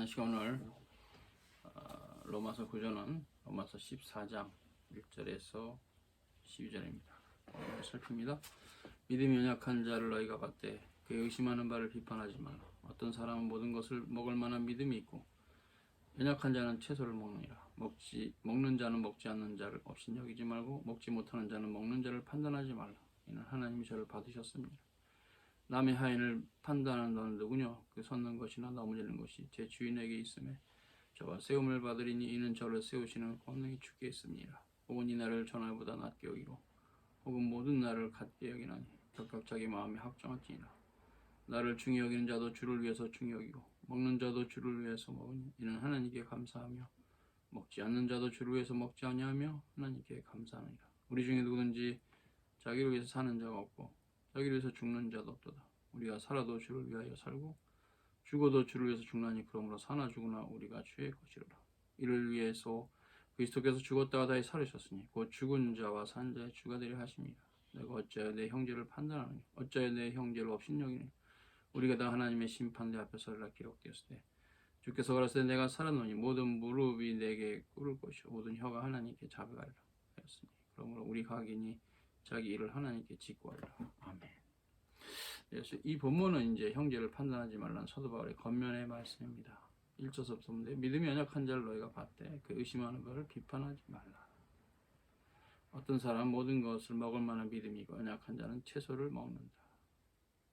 하는 시간 오늘 로마서 구조는 로마서 14장 1절에서 12절입니다. 오늘 살핍니다. 믿음이 연약한 자를 너희가 봤되 그의 의심하는 바를 비판하지 말라. 어떤 사람은 모든 것을 먹을 만한 믿음이 있고 연약한 자는 채소를 먹느니라. 먹는 자는 먹지 않는 자를 업신여기지 말고 먹지 못하는 자는 먹는 자를 판단하지 말라. 이는 하나님이 저를 받으셨습니다. 남의 하인을 판단하는 너는 누구냐? 그 섰는 것이나 넘어지는 것이 제 주인에게 있음에 저와 세움을 받으리니 이는 저를 세우시는 권능이 주께 있습니다. 혹은 이 날을 전날보다 낮게 여기고 혹은 모든 날을 같게 여기나니 각각 자기 마음에 확정할지니라. 나를 중히 여기는 자도 주를 위해서 중히 여기고 먹는 자도 주를 위해서 먹으니 이는 하나님께 감사하며 먹지 않는 자도 주를 위해서 먹지 아니하며 하나님께 감사하느니라. 우리 중에 누구든지 자기를 위해서 사는 자가 없고 자기를 위해서 죽는 자도 없도다. 우리가 살아도 주를 위하여 살고 죽어도 주를 위해서 죽나니 그러므로 사나 죽으나 우리가 주의 것이로라. 이를 위해서 그리스도께서 죽었다가 다시 살으셨으니 곧 죽은 자와 산 자의 주가 되려 하십니다. 내가 어찌하여 내 형제를 판단하느냐? 어찌하여 내 형제를 업신여기느냐? 우리가 다 하나님의 심판대 앞에 서리라 기록되었을 때 주께서 가라사대 내가 살았노니 모든 무릎이 내게 꿇을 것이요 모든 혀가 하나님께 자백하리라 하였으니 그러므로 우리 각인이 자기 일을 하나님께 직구하리라. 아멘. 그래서 이 본문은 이제 형제를 판단하지 말라는 사도 바울의 권면의 말씀입니다. 1절서부터 보는데 믿음이 연약한 자를 너희가 봤되 그 의심하는 것을 비판하지 말라. 어떤 사람은 모든 것을 먹을 만한 믿음이 있고 연약한 자는 채소를 먹는다.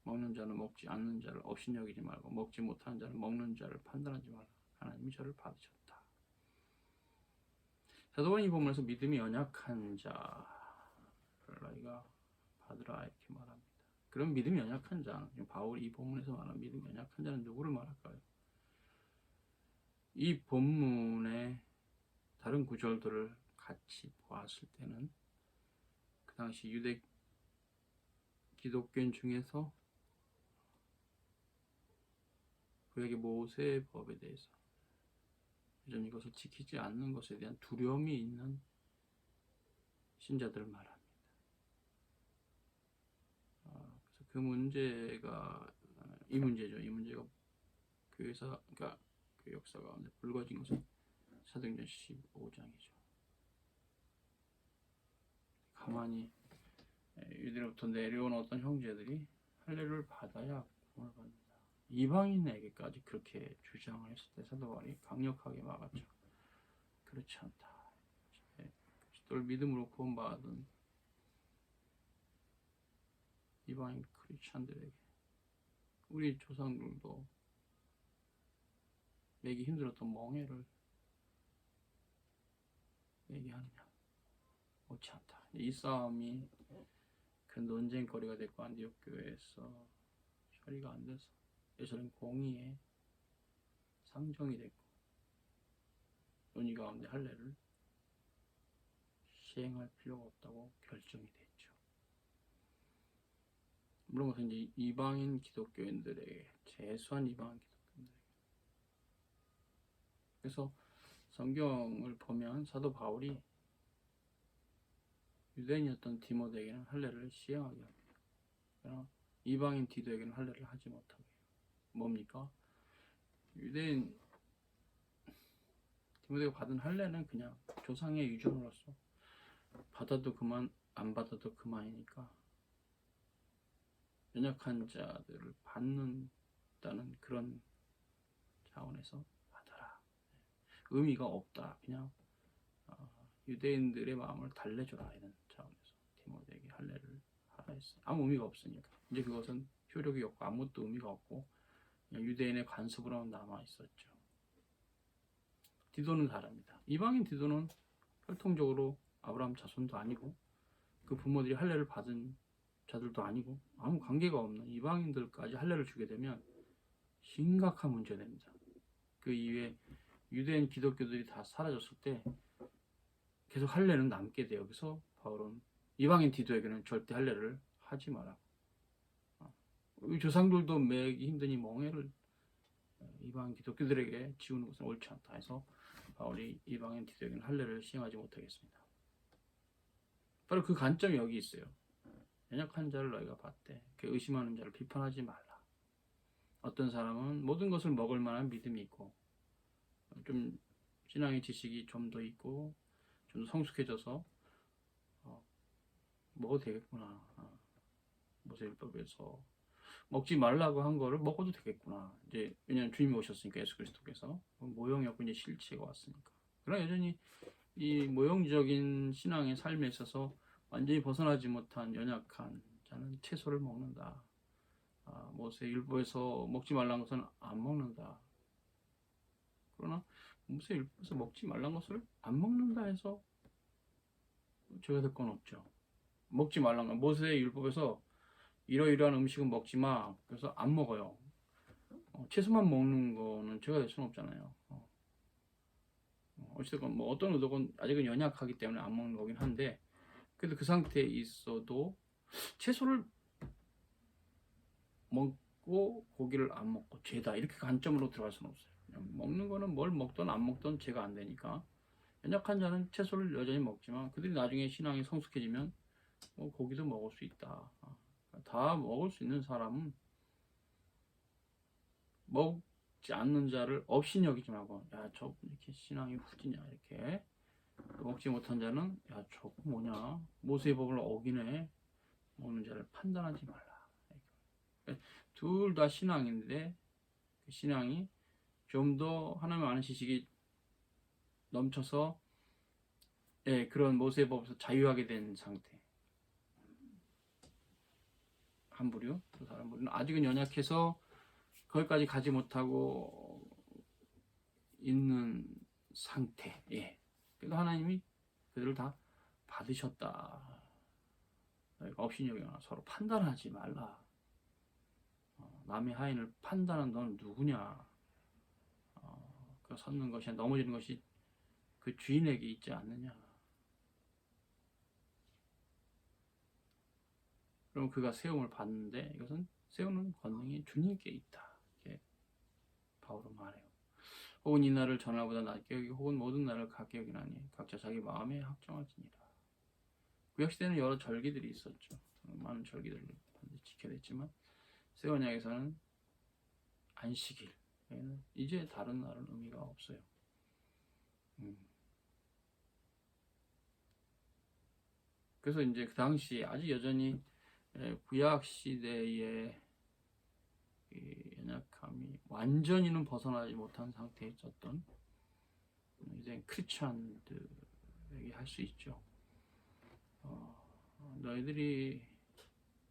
먹는 자는 먹지 않는 자를 업신여기지 말고 먹지 못하는 자는 먹는 자를 판단하지 말라. 하나님이 저를 받으셨다. 사도 바울이 이 본문에서 믿음이 연약한 자를 너희가 받으라 이렇게 말합니다. 그럼 믿음이 연약한 자, 바울이 이 본문에서 말하는 믿음이 연약한 자는 누구를 말할까요? 이 본문의 다른 구절들을 같이 보았을 때는 그 당시 유대 기독교인 중에서 그에게 모세의 법에 대해서 여전히 이것을 지키지 않는 것에 대한 두려움이 있는 신자들을 말합니다. 그래서 그 문제가 이 문제죠. 이 문제가 그러니까 그 역사 가운데 불거진 것은 사도행전 15장이죠. 가만히 유대로부터 내려온 어떤 형제들이 할례를 받아야 구원을 받는다. 이방인에게까지 그렇게 주장을 했을 때 사도 바울이 강력하게 막았죠. 그렇지 않다. 그리스도를 믿음으로 구원받은 이방인 크리스찬들에게 우리 조상들도 매기 힘들었던 멍에를 얘기하느냐? 옳지 않다. 이 싸움이 그 논쟁거리가 됐고 안디옥 교회에서 처리가 안 돼서 예수님 공의에 상정이 됐고 논의 가운데 할례를 시행할 필요가 없다고 결정이 됐죠. 물론 그것은 이제 이방인 기독교인들에게 재수한 이방인 기독교인들에게 그래서 성경을 보면 사도 바울이 유대인이었던 디모데에게는 할례를 시행하게 합니다. 그러나 이방인 디도에게는 할례를 하지 못하게 해요. 뭡니까? 유대인 디모데가 받은 할례는 그냥 조상의 유전으로서 받아도 그만 안 받아도 그만이니까 연약한 자들을 받는다는 그런 차원에서 받아라. 의미가 없다. 그냥 유대인들의 마음을 달래줘라 이런 차원에서 디모데에게 할례를 하라 했어요. 아무 의미가 없으니까 이제 그것은 효력이 없고 아무것도 의미가 없고 그냥 유대인의 관습으로 남아 있었죠. 디도는 다릅니다. 이방인 디도는 혈통적으로 아브라함 자손도 아니고 그 부모들이 할례를 받은 자들도 아니고 아무 관계가 없는 이방인들까지 할례를 주게 되면 심각한 문제가 됩니다. 그 이후에 유대인 기독교들이 다 사라졌을 때 계속 할례는 남게 돼요. 그래서 바울은 이방인 디도에게는 절대 할례를 하지 마라. 우리 조상들도 매기 힘든 이 멍에를 이방인 기독교들에게 지우는 것은 옳지 않다 해서 바울이 이방인 디도에게는 할례를 시행하지 못하겠습니다. 바로 그 관점이 여기 있어요. 연약한 자를 너희가 봤되 그 의심하는 자를 비판하지 말라. 어떤 사람은 모든 것을 먹을 만한 믿음이 있고 좀 신앙의 지식이 좀 더 있고 좀 더 성숙해져서 먹어도 되겠구나. 모세율법에서 먹지 말라고 한 거를 먹어도 되겠구나. 이제 왜냐하면 주님이 오셨으니까, 예수 그리스도께서 모형이 없고 이제 실체가 왔으니까. 그러나 여전히 이 모형적인 신앙의 삶에 있어서 완전히 벗어나지 못한 연약한 자는 채소를 먹는다. 모세율법에서 먹지 말라는 것은 안 먹는다. 그러나 모세율법에서 먹지 말라는 것을 안 먹는다 해서 죄가 될 건 없죠. 먹지 말라는 건 모세율법에서 이러이러한 음식은 먹지 마. 그래서 안 먹어요. 채소만 먹는 거는 죄가 될 수는 없잖아요. 어쨌든 뭐 어떤 의도건 아직은 연약하기 때문에 안 먹는 거긴 한데, 그래도 그 상태에 있어도 채소를 먹고 고기를 안 먹고 죄다 이렇게 관점으로 들어갈 수는 없어요. 그냥 먹는 거는 뭘 먹든 안 먹든 죄가 안 되니까, 연약한 자는 채소를 여전히 먹지만 그들이 나중에 신앙이 성숙해지면 고기도 먹을 수 있다. 다 먹을 수 있는 사람은 먹지 않는 자를 없인 여기지 말고, 야, 저 이렇게 신앙이 후지냐, 이렇게. 먹지 못한 자는, 야, 저거 뭐냐, 모세의 법을 어기네, 먹는 자를 판단하지 말라. 둘 다 신앙인데 그 신앙이 좀 더 하나님 아는 지식이 넘쳐서, 예, 그런 모세의 법에서 자유하게 된 상태. 한 부류, 또 다른 부류는 아직은 연약해서 거기까지 가지 못하고 있는 상태. 예. 그래도 하나님이 그들을 다 받으셨다. 업신여기나 서로 판단하지 말라. 남의 하인을 판단한 너는 누구냐. 그 섰는 것이, 넘어지는 것이 그 주인에게 있지 않느냐. 그럼 그가 세움을 받는데 이것은 세우는 권능이 주님께 있다. 이렇게 바울은 말해요. 혹은 이 날을 전날보다 낮게 여기고 혹은 모든 날을 같게 여기나니 각자 자기 마음에 확정할지니라. 구약시대에는 여러 절기들이 있었죠. 많은 절기들을 반드시 지켜야 됐지만 새 언약에서는 안식일에는 이제 다른 날은 의미가 없어요. 그래서 이제 그 당시에 아직 여전히 구약시대의 연약함이 완전히는 벗어나지 못한 상태에 있었던 이제 크리스찬들에게 할 수 있죠. 너희들이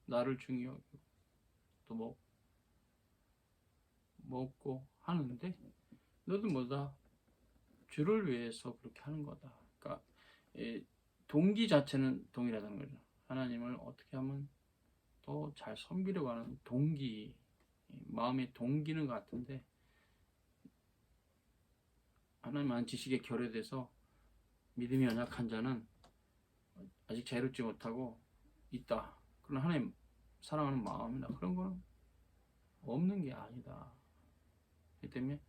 나를 중요하게 또 먹고 하는데 너도 뭐다 주를 위해서 그렇게 하는 거다. 그러니까 동기 자체는 동일하다는 거죠. 하나님을 어떻게 하면 더 잘 섬기려고 하는 동기, 마음의 동기는 같은데 하나님 안 지식에 결여돼서 믿음이 연약한 자는 아직 자유롭지 못하고 있다. 그러나 하나님 사랑하는 마음이나 그런 거는 없는 게 아니다. 그렇기 때문에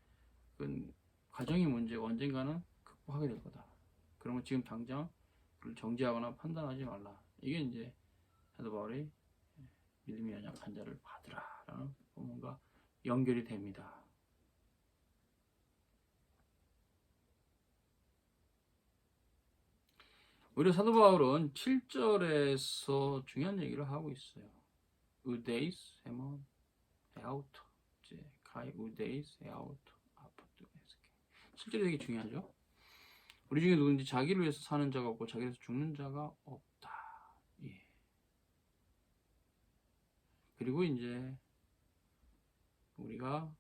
그건 과정의 문제고 언젠가는 극복하게 될 거다. 그러면 지금 당장 그걸 정지하거나 판단하지 말라. 이게 이제 사도 바울이 믿음이 연약한 자를 받으라 라는 본문과 연결이 됩니다. 오히려 사도 바울은 7절에서 중요한 얘기를 하고 있어요. 우데이스 헤몬 에아우토 가이 우데이스 에아우토 아포트. 7절이 되게 중요하죠. 우리 중에 누구든지 자기를 위해서 사는 자가 없고 자기를 위해서 죽는 자가 없다. 예. 그리고 이제 우리가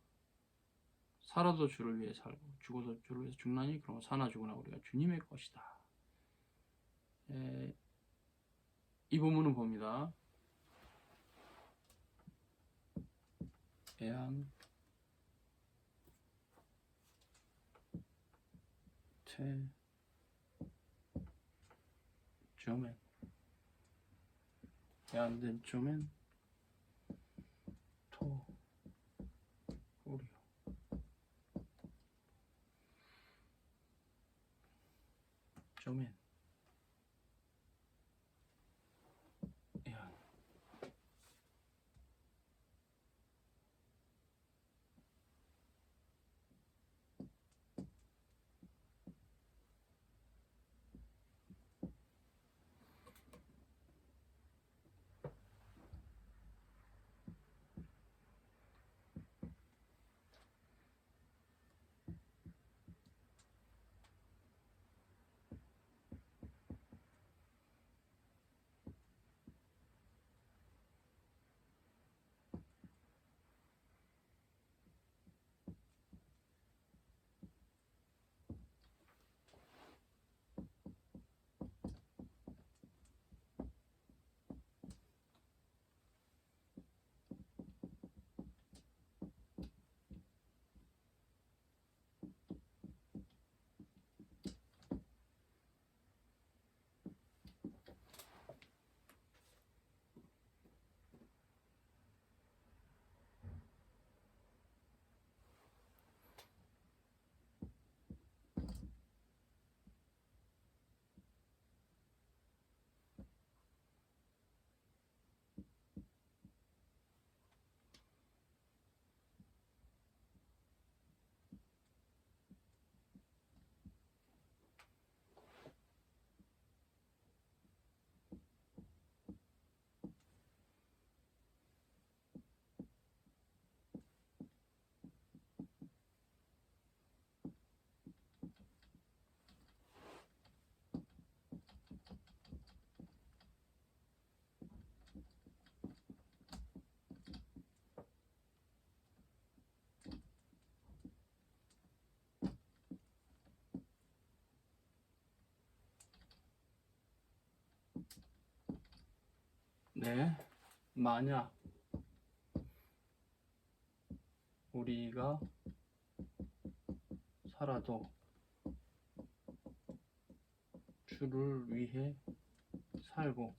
살아도 주를 위해 살고 죽어도 주를 위해서 죽나니 그러면 사나 죽으나 우리가 주님의 것이다. 이 본문은 봅니다. 애안 테 조멘 애안된 조멘 토 우리요 조멘 애안. 네, 만약 우리가 살아도 주를 위해 살고,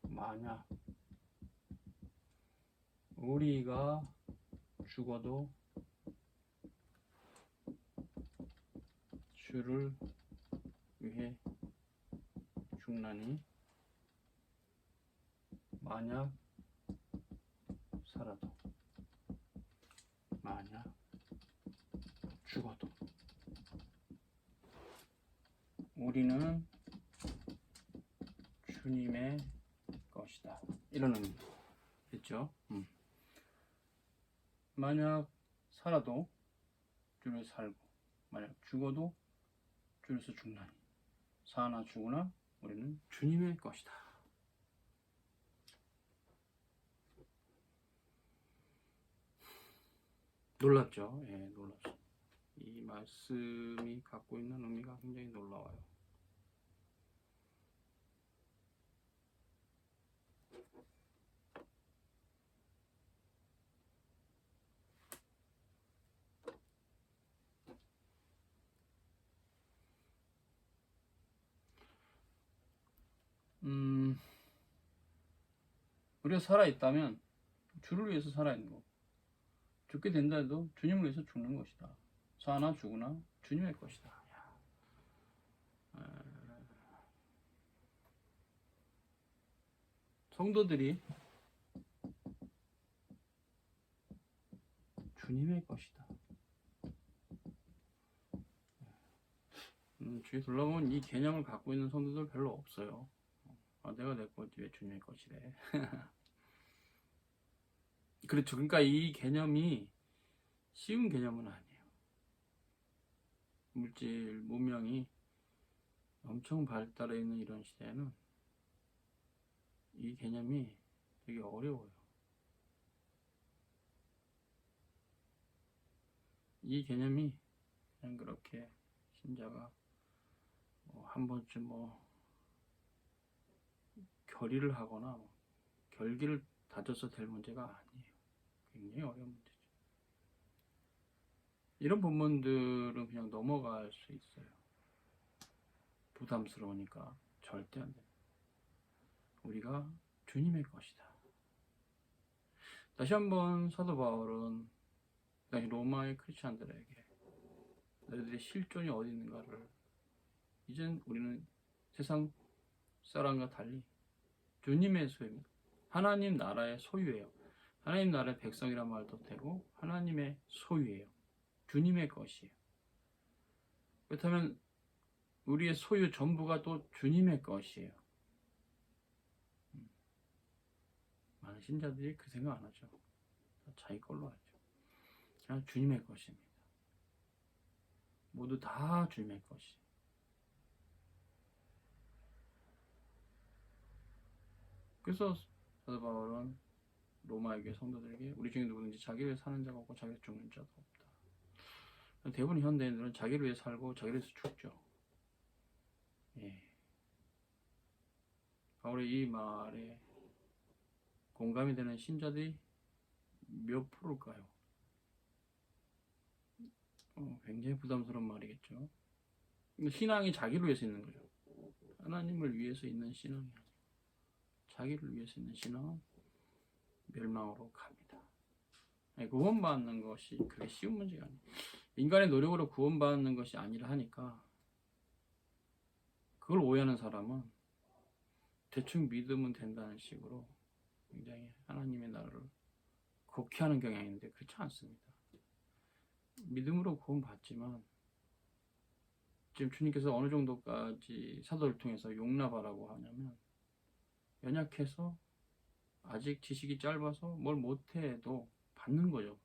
만약 우리가 죽어도 주를 위해 죽나니, 만약 살아도, 만약 죽어도 우리는 주님의 것이다, 이런 의미겠죠. 만약 살아도 주를 살고, 만약 죽어도 주로서 죽나니, 사나 죽으나 우리는 주님의 것이다. 놀랍죠? 예, 놀랍죠. 이 말씀이 갖고 있는 의미가 굉장히 놀라워요. 우리가 살아있다면 주를 위해서 살아있는 거고, 죽게 된다 해도 주님을 위해서 죽는 것이다. 사나 죽으나 주님의 것이다. 성도들이 주님의 것이다. 주위에 둘러보면 이 개념을 갖고 있는 성도들 별로 없어요. 내가 내 것이 왜 주님의 것이래. 그렇죠. 그러니까 이 개념이 쉬운 개념은 아니에요. 물질, 문명이 엄청 발달해 있는 이런 시대에는 이 개념이 되게 어려워요. 이 개념이 그냥 그렇게 신자가 한 번쯤 결의를 하거나 결기를 다져서 될 문제가 아니에요. 굉장히 어려운 문제죠. 이런 본문들은 그냥 넘어갈 수 있어요. 부담스러우니까 절대 안 돼요. 우리가 주님의 것이다. 다시 한번 사도 바울은 당시 로마의 크리스찬들에게 너희들의 실존이 어디 있는가를, 이젠 우리는 세상 사람과 달리 주님의 소유입니다. 하나님 나라의 소유예요. 하나님 나라의 백성이란 말도 되고 하나님의 소유예요. 주님의 것이에요. 그렇다면 우리의 소유 전부가 또 주님의 것이에요. 많은 신자들이 그 생각 안 하죠. 자기 걸로 하죠. 그냥 주님의 것입니다. 모두 다 주님의 것이에요. 그래서 사도 바울은 로마의 교회 성도들에게 우리 중에 누구든지 자기를 위해 사는 자가 없고 자기를 죽는 자도 없다. 대부분 현대인들은 자기를 위해 살고 자기를 위해서 죽죠. 예. 바울의 이 말에 공감이 되는 신자들이 몇 프로일까요? 굉장히 부담스러운 말이겠죠. 근데 신앙이 자기를 위해서 있는 거죠. 하나님을 위해서 있는 신앙이 아니고 자기를 위해서 있는 신앙은 멸망으로 갑니다. 구원받는 것이 그렇게 쉬운 문제가 아니에요. 인간의 노력으로 구원받는 것이 아니라 하니까 그걸 오해하는 사람은 대충 믿으면 된다는 식으로 굉장히 하나님의 나라를 곡해하는 경향이 있는데 그렇지 않습니다. 믿음으로 구원받지만 지금 주님께서 어느 정도까지 사도를 통해서 용납하라고 하냐면 연약해서 아직 지식이 짧아서 뭘 못해도 받는 거죠.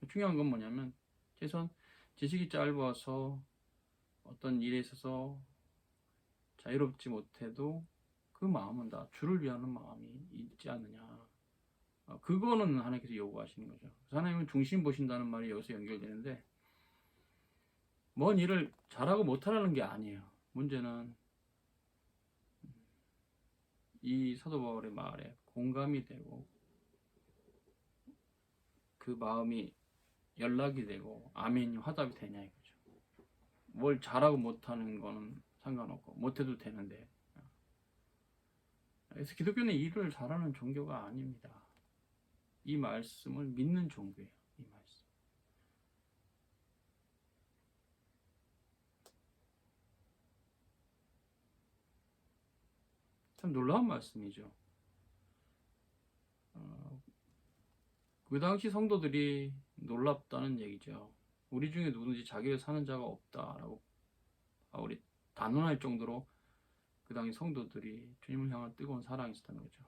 중요한 건 뭐냐면 최소한 지식이 짧아서 어떤 일에 있어서 자유롭지 못해도 그 마음은 다 주를 위하는 마음이 있지 않느냐. 그거는 하나님께서 요구하시는 거죠. 하나님은 중심 보신다는 말이 여기서 연결되는데 뭔 일을 잘하고 못하라는 게 아니에요. 문제는 이 사도 바울의 말에 공감이 되고 그 마음이 연락이 되고 아멘이 화답이 되냐 이거죠. 뭘 잘하고 못하는 거는 상관없고 못해도 되는데 그래서 기독교는 일을 잘하는 종교가 아닙니다. 이 말씀을 믿는 종교예요. 이 말씀. 참 놀라운 말씀이죠. 그 당시 성도들이 놀랍다는 얘기죠. 우리 중에 누구든지 자기를 사는 자가 없다라고 바울이 단언할 정도로 그 당시 성도들이 주님을 향한 뜨거운 사랑이 있었다는 거죠.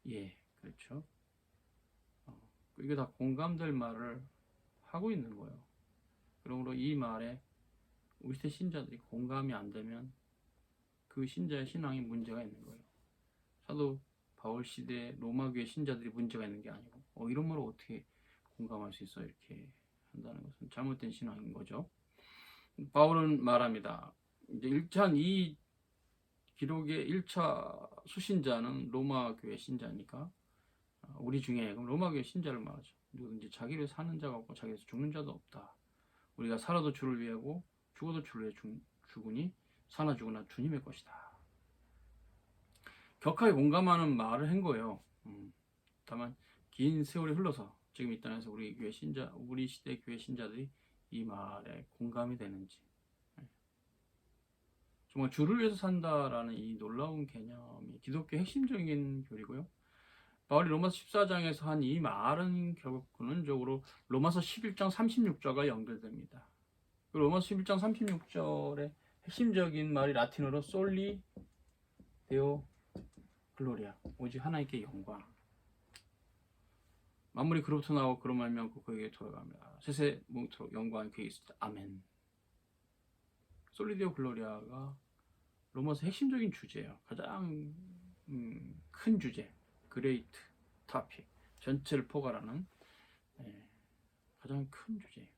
예, 그렇죠. 이게 다 공감될 말을 하고 있는 거예요. 그러므로 이 말에 우리 시대 신자들이 공감이 안 되면 그 신자의 신앙에 문제가 있는 거예요. 사도 바울 시대 로마교회 신자들이 문제가 있는 게 아니고 이런 말을 어떻게 공감할 수 있어 이렇게 한다는 것은 잘못된 신앙인 거죠. 바울은 말합니다. 이제 1차 이 기록의 1차 수신자는 로마교회 신자니까 우리 중에 그럼 로마교회 신자를 말하죠. 누구든지 자기를 사는 자가 없고 자기에서 죽는 자도 없다. 우리가 살아도 주를 위하고 죽어도 주를 위해 죽으니 사나 죽으나 주님의 것이다. 격하게 공감하는 말을 한 거예요. 다만 긴 세월이 흘러서 지금 이 땅에서 우리 교회 신자, 우리 시대 교회 신자들이 이 말에 공감이 되는지 정말 주를 위해서 산다라는 이 놀라운 개념이 기독교 핵심적인 교리고요. 바울이 로마서 14장에서 한 이 말은 결국 근원적으로 로마서 11장 36절과 연결됩니다. 로마서 11장 36절의 핵심적인 말이 라틴어로 솔리 데오 글로리아, 오직 하나님께 영광. 만물이 그로부터 나오고 그로 말미암고 그에게 돌아갑니다. 셋의 뭉토록 영광이 그에게 있습니다. 아멘. 솔리 데오 글로리아가 로마서 핵심적인 주제예요. 가장 큰 주제, 그레이트 타픽, 전체를 포괄하는 가장 큰 주제예요.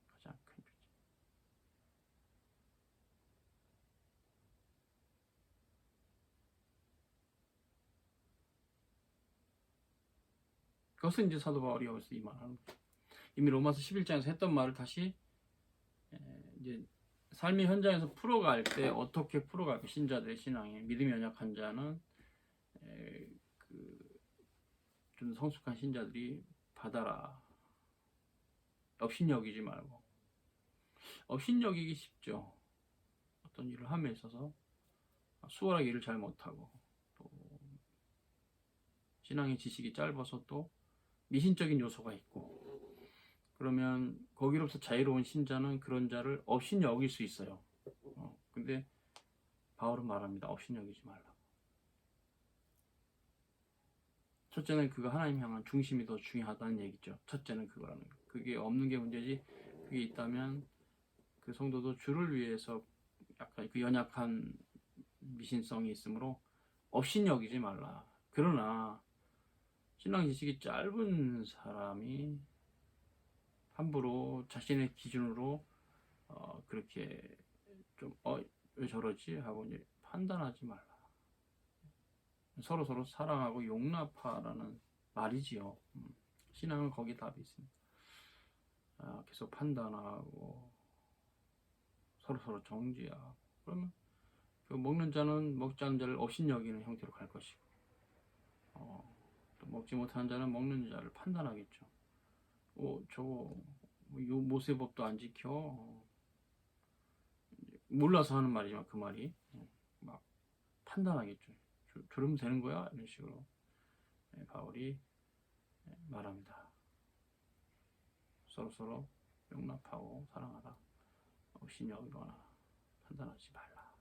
가장 큰 주제. 그것은 이제 사도 바울이 여기서 이 말하는 거죠. 이미 로마서 11장에서 했던 말을 다시 이제 삶의 현장에서 풀어갈 때 어떻게 풀어갈까? 신자들의 신앙에 믿음이 연약한 자는 좀 성숙한 신자들이 받아라. 업신여기지 말고. 업신여기기 쉽죠. 어떤 일을 함에 있어서 수월하게 일을 잘 못하고 또 신앙의 지식이 짧아서 또 미신적인 요소가 있고 그러면 거기로부터 자유로운 신자는 그런 자를 업신여길 수 있어요. 근데 바울은 말합니다. 업신여기지 말라고. 첫째는 그가 하나님 향한 중심이 더 중요하다는 얘기죠. 첫째는 그거라는 거. 그게 없는 게 문제지. 그게 있다면 그 성도도 주를 위해서 약간 그 연약한 미신성이 있으므로 업신여기지 말라. 그러나 신앙 지식이 짧은 사람이 함부로 자신의 기준으로 그렇게 좀 왜 저러지 하고 이제 판단하지 말라. 서로 사랑하고 용납하라는 말이지요. 신앙은 거기 답이 있습니다. 계속 판단하고 서로 정죄하고, 그러면 그 먹는 자는 먹지 않는 자를 업신여기는 형태로 갈 것이고, 또 먹지 못하는 자는 먹는 자를 판단하겠죠. 저거 요 모세법도 안 지켜. 몰라서 하는 말이지만 그 말이 막 판단하겠죠. 저러면 되는 거야? 이런 식으로 바울이 말합니다. 서로 용납하고 사랑하라. 없이 여기거나 판단하지 말라.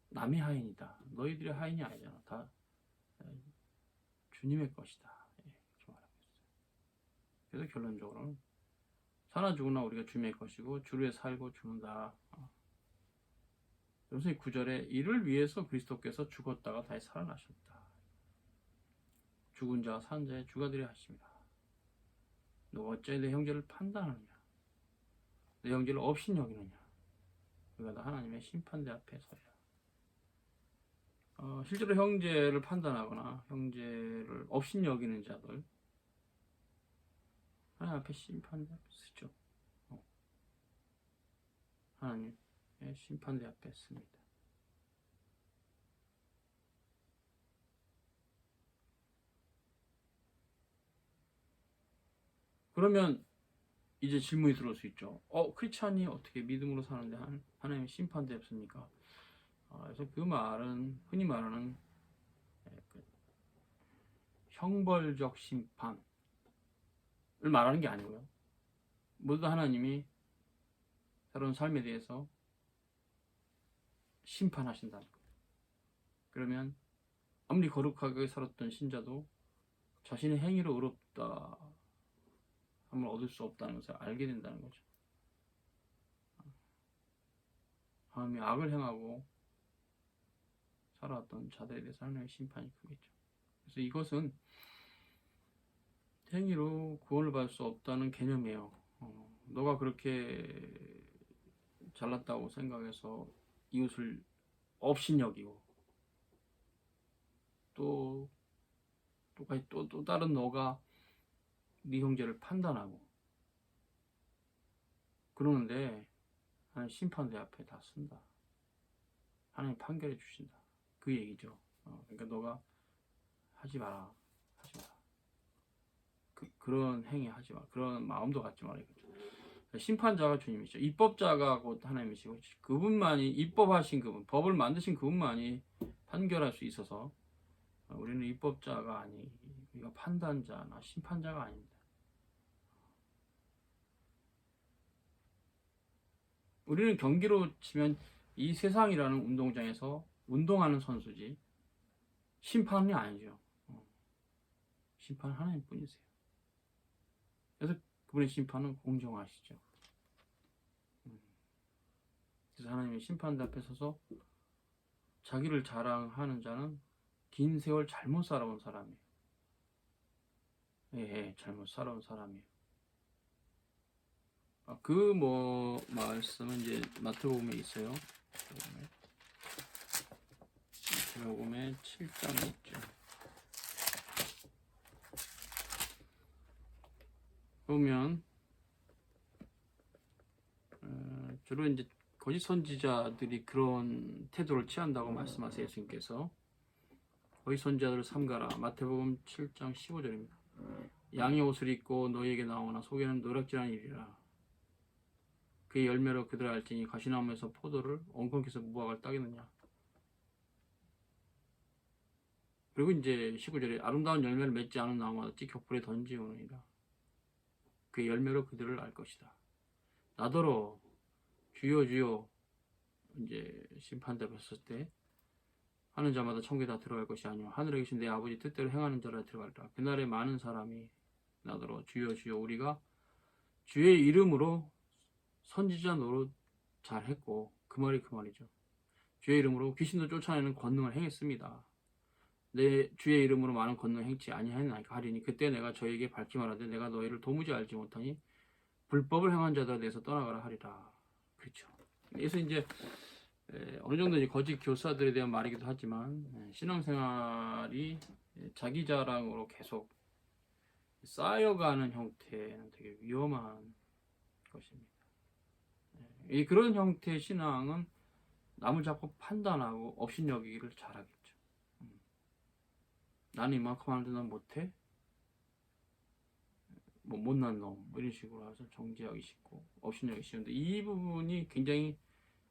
남의 하인이다. 너희들의 하인이 아니잖아. 다 주님의 것이다. 이렇게 말하고 있어요. 그래서 결론적으로는 사나 죽으나 우리가 주님의 것이고 주로 살고 죽는다. 그래서 이 9절에 이를 위해서 그리스도께서 죽었다가 다시 살아나셨다. 죽은 자와 산 자의 주가 되려 하십니다. 너 어째 내 형제를 판단하느냐? 내 형제를 없인 여기느냐? 그가 다 하나님의 심판대 앞에 서리라. 실제로 형제를 판단하거나 형제를 없인 여기는 자들 하나님 앞에 심판대 앞에 서죠. 하나님의 심판대 앞에 씁니다. 그러면 이제 질문이 들어올 수 있죠. 크리스찬이 어떻게 믿음으로 사는데 하나님의 심판대 없습니까? 그래서 그 말은 흔히 말하는 형벌적 심판을 말하는 게 아니고요. 모두 하나님이 새로운 삶에 대해서 심판하신다는 거예요. 그러면 아무리 거룩하게 살았던 신자도 자신의 행위로 의롭다 함을 얻을 수 없다는 것을 알게 된다는 거죠. 하나님이 악을 행하고 살아왔던 자들에 대해서 하나님의 심판이 크겠죠. 그래서 이것은 행위로 구원을 받을 수 없다는 개념이에요. 너가 그렇게 잘났다고 생각해서 이웃을 없인 여기고 또 다른 너가 네 형제를 판단하고 그러는데 하나님 심판대 앞에 다 쓴다. 하나님 판결해 주신다. 그 얘기죠. 그러니까 너가 하지 마라. 그런 행위 하지 마. 그런 마음도 갖지 마라. 심판자가 주님이죠. 입법자가 곧 하나님이시고 그분만이 입법하신 그분, 법을 만드신 그분만이 판결할 수 있어서 우리는 입법자가 아니, 우리가 판단자나 심판자가 아닙니다. 우리는 경기로 치면 이 세상이라는 운동장에서 운동하는 선수지 심판이 아니죠. 심판은 하나님뿐이세요. 그래서 그분의 심판은 공정하시죠. 그래서 하나님의 심판대 앞에 서서 자기를 자랑하는 자는 긴 세월 잘못 살아온 사람이에요. 잘못 살아온 사람이에요. 그 말씀은 이제 마태복음에 있어요. 마태복음에 7장에 있죠. 보면 주로 이제 거짓 선지자들이 그런 태도를 취한다고 말씀하세요. 예수님께서 거짓 선지자들을 삼가라. 마태복음 7장 15절입니다. 양의 옷을 입고 너희에게 나오나 속에는 노략질한 일이라. 그의 열매로 그들 알지니 가시나무에서 포도를 엉겅퀴서 무화과를 따겠느냐. 그리고 이제 19절에 아름다운 열매를 맺지 않은 나무마다 찢겨 불에 던지오느니라. 그의 열매로 그들을 알 것이다. 나더러 주여 주여 이제 심판대 섰을 때 하는 자마다 천국에 다 들어갈 것이 아니오 하늘에 계신 내 아버지 뜻대로 행하는 자라 들어갈다. 그날에 많은 사람이 나더러 주여 주여 우리가 주의 이름으로 선지자 노릇 잘했고 그 말이죠. 주의 이름으로 귀신도 쫓아내는 권능을 행했습니다. 내 주의 이름으로 많은 권능을 행치 아니하였나이까 하리니 그때 내가 저에게 밝히 말하되 내가 너희를 도무지 알지 못하니 불법을 행한 자들에 대해서 떠나가라 하리라. 그렇죠. 그래서 이제 어느 정도 이제 거짓 교사들에 대한 말이기도 하지만 신앙생활이 자기 자랑으로 계속 쌓여가는 형태는 되게 위험한 것입니다. 이 그런 형태의 신앙은 남을 자꾸 판단하고 업신여기기를 잘하겠죠. 나는 이만큼 하는데 넌 못해? 뭐 못난 놈, 뭐 이런 식으로 해서 정죄하기 쉽고 업신여기기 쉬운데, 이 부분이 굉장히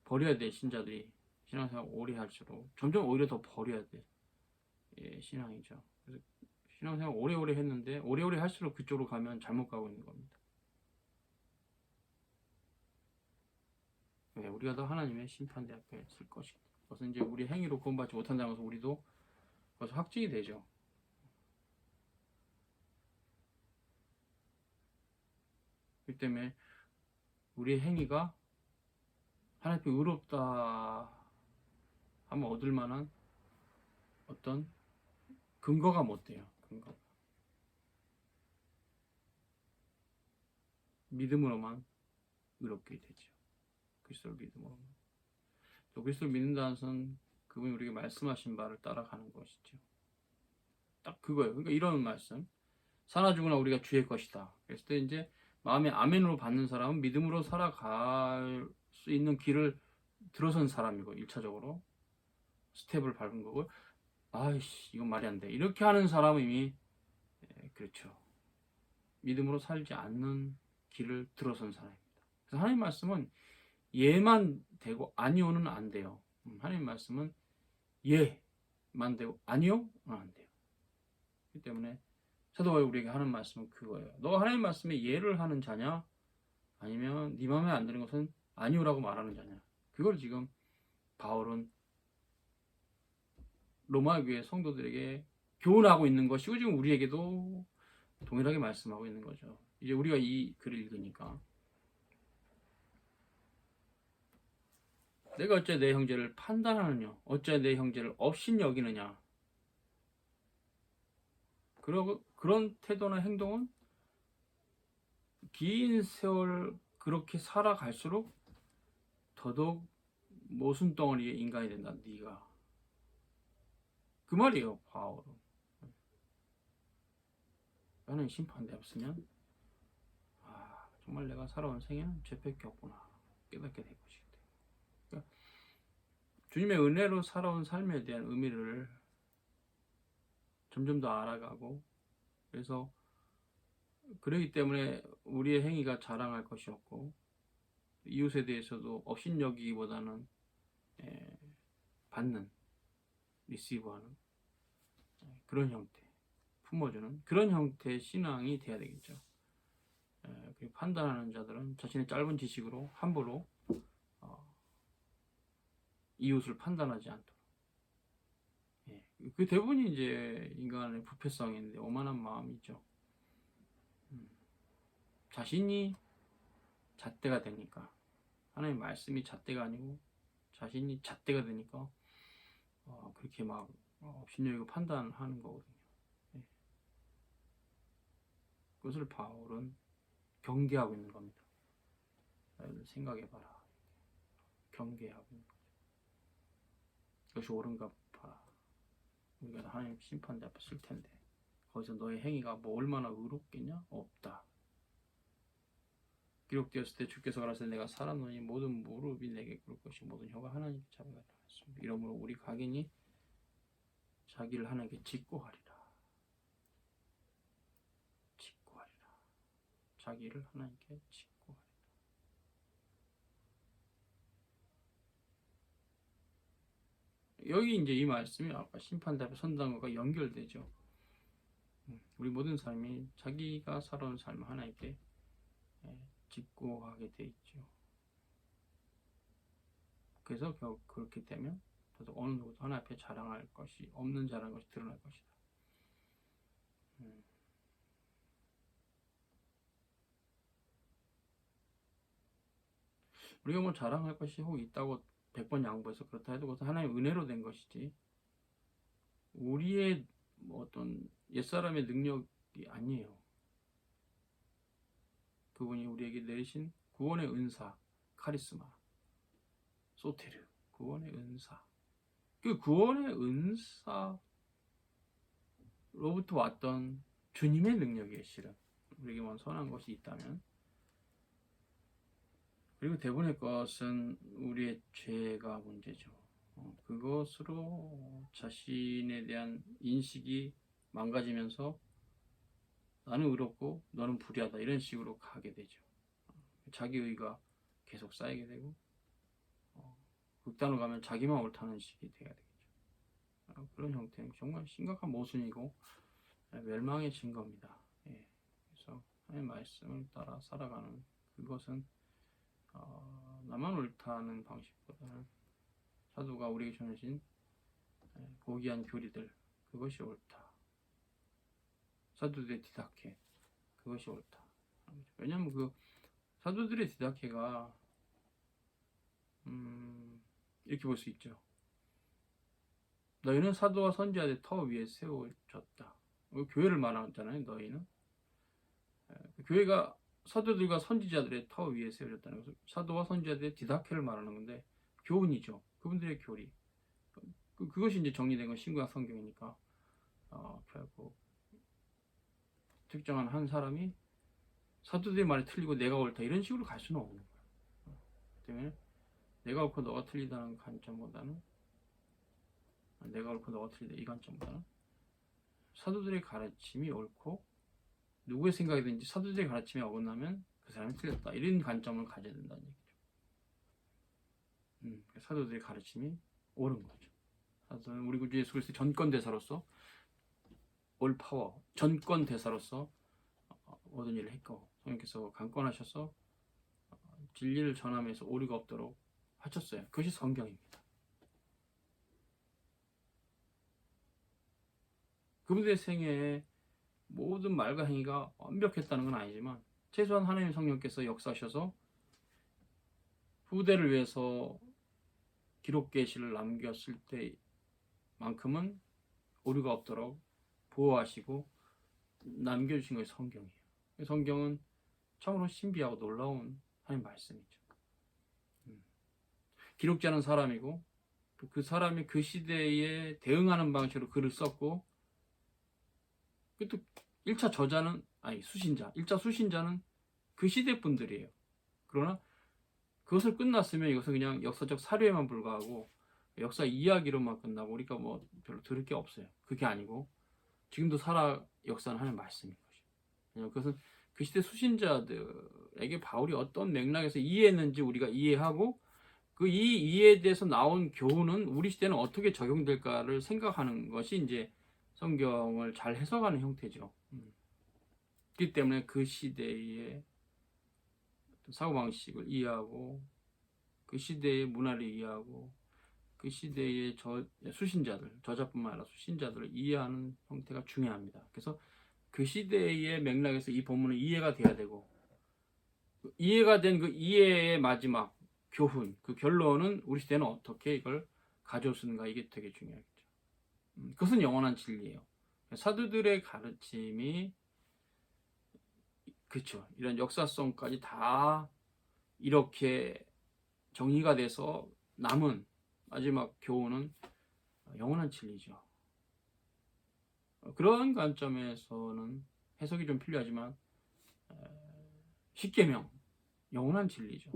버려야 돼. 신자들이 신앙생활 오래 할수록 점점 오히려 더 버려야 돼. 예, 신앙이죠. 그래서 신앙생활 오래오래 했는데 오래오래 할수록 그쪽으로 가면 잘못 가고 있는 겁니다. 네, 우리가 더 하나님의 심판대 앞에 설 것이다. 그것은 이제 우리 행위로 구원받지 못한다는 것을 우리도 그것은 확증이 되죠. 그렇기 때문에 우리의 행위가 하나님께 의롭다 하면 얻을 만한 어떤 근거가 못 돼요. 근거. 믿음으로만 의롭게 되죠. 그리스도를 믿음으로만. 또 그리스도를 믿는다는 것은 그분이 우리에게 말씀하신 바를 따라가는 것이죠. 딱 그거예요. 그러니까 이런 말씀. 사나 죽으나 우리가 주의 것이다. 그랬을 때 이제 마음에 아멘으로 받는 사람은 믿음으로 살아갈 수 있는 길을 들어선 사람이고, 1차적으로 스텝을 밟은 거고, 아이씨 이건 말이 안 돼, 이렇게 하는 사람은 이미 그렇죠. 믿음으로 살지 않는 길을 들어선 사람입니다. 그래서 하나님 말씀은 예만 되고 아니오는 안 돼요. 하나님 말씀은 예만 되고 아니오는 안 돼요. 그렇기 때문에 사도 바울이 우리에게 하는 말씀은 그거예요. 너 하나님 말씀에 예를 하는 자냐, 아니면 네 마음에 안 드는 것은 아니오라고 말하는 자냐. 그걸 지금 바울은 로마 교회 성도들에게 교훈하고 있는 것이고, 지금 우리에게도 동일하게 말씀하고 있는 거죠. 이제 우리가 이 글을 읽으니까 내가 어째 내 형제를 판단하느냐, 어째 내 형제를 업신여기느냐. 그런 태도나 행동은 긴 세월 그렇게 살아갈수록 더더욱 모순덩어리의 인간이 된다. 네가. 그 말이에요. 바울은. 나는 심판대 없으면 정말 내가 살아온 생애는 죄밖에 없구나 깨닫게 될 것이다. 그러니까 주님의 은혜로 살아온 삶에 대한 의미를 점점 더 알아가고, 그래서 그러기 때문에 우리의 행위가 자랑할 것이 없고, 이웃에 대해서도 업신여기기보다는 받는, 리시브하는 그런 형태, 품어주는 그런 형태의 신앙이 돼야 되겠죠. 그리고 판단하는 자들은 자신의 짧은 지식으로 함부로 이웃을 판단하지 않도록. 그 대부분이 이제 인간의 부패성인데, 오만한 마음이죠. 자신이 잣대가 되니까, 하나님 말씀이 잣대가 아니고 자신이 잣대가 되니까 그렇게 막 업신여기고 판단하는 거거든요. 그것을 바울은 경계하고 있는 겁니다. 생각해봐라. 경계하고 있는 거죠. 그것이 옳은가 봐라. 우리가 하나님 심판대 앞에 쓸 텐데 거기서 너의 행위가 뭐 얼마나 의롭겠냐? 없다. 기록되었을 때 주께서 가라사대 내가 살았노니 모든 무릎이 내게 꿇을 것이고 모든 혀가 하나님께 잡아가리라 했습니다. 이러므로 우리 각인이 자기를 하나님께 직고하리라. 직고하리라. 자기를 하나님께 직고하리라. 여기 이제 이 말씀이 아까 심판대 앞에 선다는 것과 연결되죠. 우리 모든 삶이 자기가 살아온 삶을 하나님께 직고하게 돼 있죠. 그래서 결국 그렇게 되면 더더욱 어느 누구도 하나 앞에 자랑할 것이 없는 자라는 것이 드러날 것이다. 우리가 뭐 자랑할 것이 혹 있다고 100번 양보해서 그렇다 해도 그것은 하나님의 은혜로 된 것이지 우리의 어떤 옛사람의 능력이 아니에요. 그분이 우리에게 내리신 구원의 은사, 카리스마, 소테르, 구원의 은사. 그 구원의 은사로부터 왔던 주님의 능력이에요. 실은 우리에게만 선한 것이 있다면. 그리고 대부분의 것은 우리의 죄가 문제죠. 그것으로 자신에 대한 인식이 망가지면서 나는 의롭고 너는 불의하다 이런 식으로 가게 되죠. 자기의가 계속 쌓이게 되고 극단으로 가면 자기만 옳다는 식이 돼야 되겠죠. 그런 형태는 정말 심각한 모순이고 멸망의 증거입니다. 예. 그래서 하나님의 말씀을 따라 살아가는 그것은 나만 옳다는 방식보다는 사도가 우리에게 전하신 고귀한 교리들 그것이 옳다. 사도들의 디다케 그것이 옳다. 왜냐하면 그 사도들의 디다케가 이렇게 볼 수 있죠. 너희는 사도와 선지자의 터 위에 세워졌다. 교회를 말하잖아요. 너희는 교회가 사도들과 선지자들의 터 위에 세워졌다는 것은 사도와 선지자들의 디다케를 말하는 건데 교훈이죠. 그분들의 교리. 그것이 이제 정리된 건 신구약 성경이니까 결국 특정한 한 사람이 사도들의 말이 틀리고 내가 옳다 이런 식으로 갈 수는 없는 거예요. 때문에 내가 옳고 너가 틀리다는 관점보다는 내가 옳고 너가 틀리다 이 관점보다는 사도들의 가르침이 옳고 누구의 생각이든지 사도들의 가르침에 어긋나면 그 사람이 틀렸다 이런 관점을 가져야 된다는 얘기죠. 사도들의 가르침이 옳은 거죠. 사도는 우리 구주 예수 그리스도의 전권대사로서 올 파워 전권대사로서 모든 일을 했고 성령께서 강권하셔서 진리를 전함에서 오류가 없도록 하셨어요. 그것이 성경입니다. 그분들의 생애에 모든 말과 행위가 완벽했다는 건 아니지만 최소한 하나님의 성령께서 역사하셔서 후대를 위해서 기록 계시를 남겼을 때만큼은 오류가 없도록 보호하시고 남겨주신 것이 성경이에요. 성경은 참으로 신비하고 놀라운 하나님의 말씀이죠. 기록자는 사람이고 그 사람이 그 시대에 대응하는 방식으로 글을 썼고 또 1차 저자는 수신자 1차 수신자는 그 시대 분들이에요. 그러나 그것을 끝났으면 이것은 그냥 역사적 사료에만 불과하고 역사 이야기로만 끝나고 우리가 뭐 별로 들을 게 없어요. 그게 아니고 지금도 살아 역사는 하는 말씀인 것이죠. 왜냐하면 그것은 그 시대 수신자들에게 바울이 어떤 맥락에서 이해했는지 우리가 이해하고 그 이 이해에 대해서 나온 교훈은 우리 시대는 어떻게 적용될까를 생각하는 것이 이제 성경을 잘 해석하는 형태죠. 그렇기 때문에 그 시대의 사고방식을 이해하고 그 시대의 문화를 이해하고 그 시대의 수신자들, 저자뿐만 아니라 수신자들을 이해하는 형태가 중요합니다. 그래서 그 시대의 맥락에서 이 본문은 이해가 돼야 되고 이해가 된 그 이해의 마지막 교훈, 그 결론은 우리 시대는 어떻게 이걸 가져오는가 이게 되게 중요하겠죠. 그것은 영원한 진리예요. 사도들의 가르침이 그렇죠. 이런 역사성까지 다 이렇게 정리가 돼서 남은 마지막 교훈은 영원한 진리죠. 그런 관점에서는 해석이 좀 필요하지만 십계명 영원한 진리죠.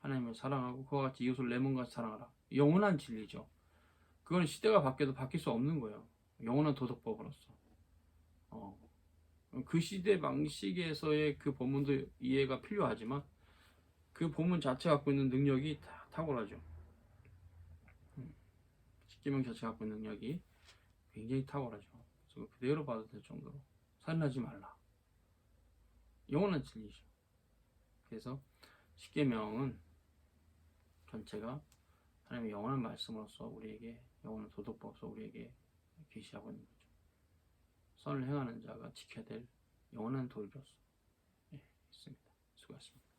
하나님을 사랑하고 그와 같이 이웃을 내 몸같이 사랑하라. 영원한 진리죠. 그건 시대가 바뀌어도 바뀔 수 없는 거예요. 영원한 도덕법으로서. 그 시대 방식에서의 그 본문도 이해가 필요하지만 그 본문 자체가 갖고 있는 능력이 다 탁월하죠. 십계명 자체가 갖고 있는 능력이 굉장히 탁월하죠. 그래서 그대로 봐도 될 정도로 살인하지 말라. 영원한 진리죠. 그래서 십계명은 전체가 하나님의 영원한 말씀으로서 우리에게 영원한 도덕법으로서 우리에게 계시하고 있는 거죠. 선을 행하는 자가 지켜야 될 영원한 도리로서 있습니다. 수고하셨습니다.